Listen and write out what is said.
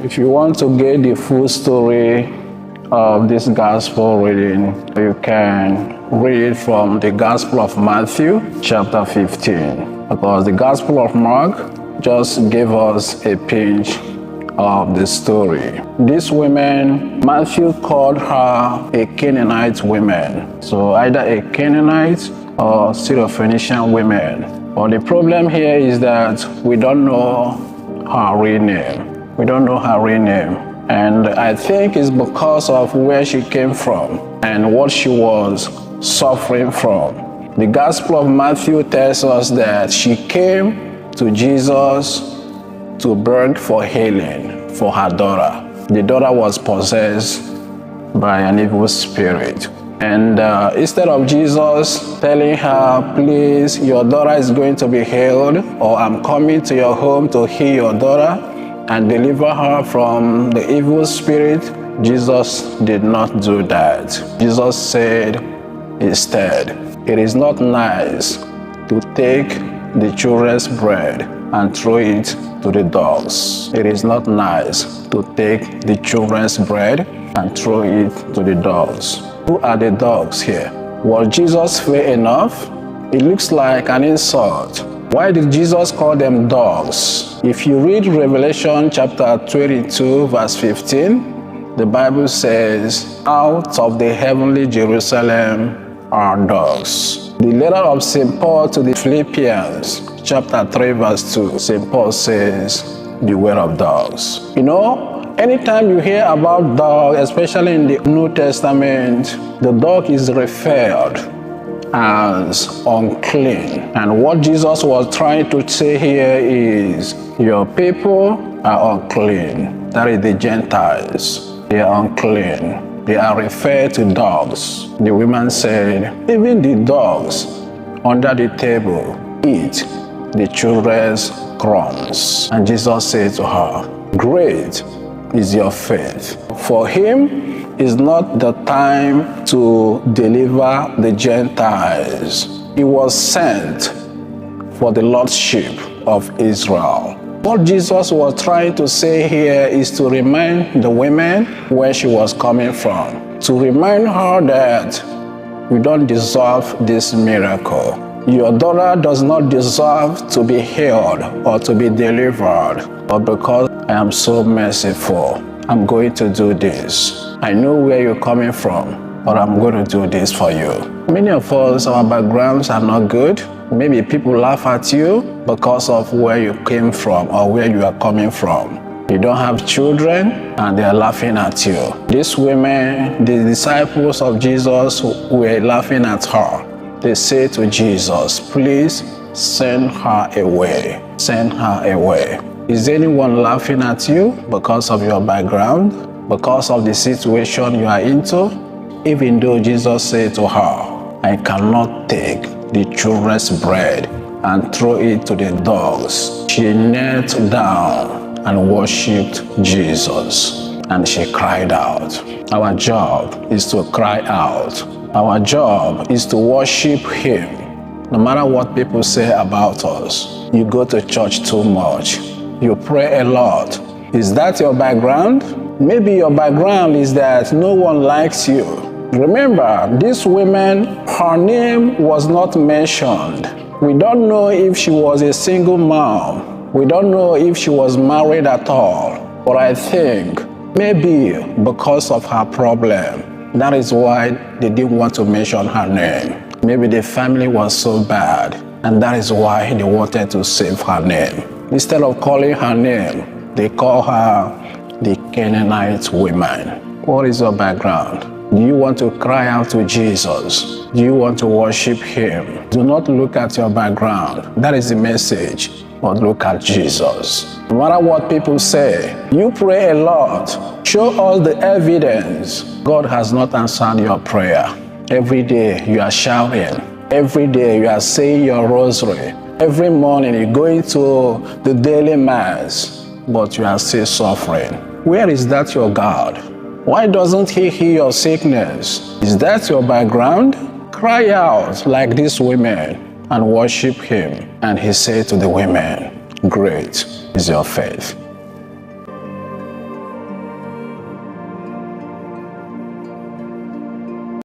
If you want to get the full story of this gospel reading, you can read it from the Gospel of Matthew, chapter 15, because the Gospel of Mark just gave us a pinch of the story. This woman, Matthew called her a Canaanite woman, so either a Canaanite or Syrophoenician woman. But the problem here is that we don't know her real name. We don't know her real name. And I think it's because of where she came from and what she was suffering from. The Gospel of Matthew tells us that she came to Jesus to beg for healing for her daughter. The daughter was possessed by an evil spirit. And instead of Jesus telling her, please, your daughter is going to be healed, or I'm coming to your home to heal your daughter and deliver her from the evil spirit, Jesus did not do that. Jesus said instead, it is not nice to take the children's bread and throw it to the dogs. It is not nice to take the children's bread and throw it to the dogs. Who are the dogs here? Was Jesus fair enough? It looks like an insult. Why did Jesus call them dogs? If you read Revelation chapter 22, verse 15, the Bible says, out of the heavenly Jerusalem are dogs. The letter of St. Paul to the Philippians, chapter 3, verse 2, St. Paul says, beware of dogs. You know, anytime you hear about dog, especially in the New Testament, the dog is referred as unclean. And what Jesus was trying to say here is, your people are unclean. That is the Gentiles. They are unclean. They are referred to dogs. The woman said, even the dogs under the table eat the children's crumbs. And Jesus said to her, great is your faith. For him is not the time to deliver the Gentiles. He was sent for the lordship of Israel. What Jesus was trying to say here is to remind the women where she was coming from, to remind her that you don't deserve this miracle. Your daughter does not deserve to be healed or to be delivered, but because I am so merciful, I'm going to do this. I know where you're coming from, but I'm going to do this for you. Many of us, our backgrounds are not good. Maybe people laugh at you because of where you came from or where you are coming from. You don't have children and they are laughing at you. These women, the disciples of Jesus, were laughing at her. They say to Jesus, please send her away. Send her away. Is anyone laughing at you because of your background? Because of the situation you are into? Even though Jesus said to her, I cannot take the children's bread and throw it to the dogs. She knelt down and worshipped Jesus, and she cried out. Our job is to cry out. Our job is to worship him. No matter what people say about us, you go to church too much, you pray a lot. Is that your background? Maybe your background is that no one likes you. Remember, this woman, her name was not mentioned. We don't know if she was a single mom. We don't know if she was married at all. But I think maybe because of her problem, that is why they didn't want to mention her name. Maybe the family was so bad, and that is why they wanted to save her name. Instead of calling her name, they call her the Canaanite woman. What is your background? Do you want to cry out to Jesus? Do you want to worship him? Do not look at your background. That is the message. But look at Jesus. No matter what people say, you pray a lot. Show us the evidence. God has not answered your prayer. Every day you are shouting. Every day you are saying your rosary. Every morning you go into the daily mass, but you are still suffering. Where is that your God? Why doesn't he heal your sickness? Is that your background? Cry out like these women and worship him. And he said to the women, great is your faith.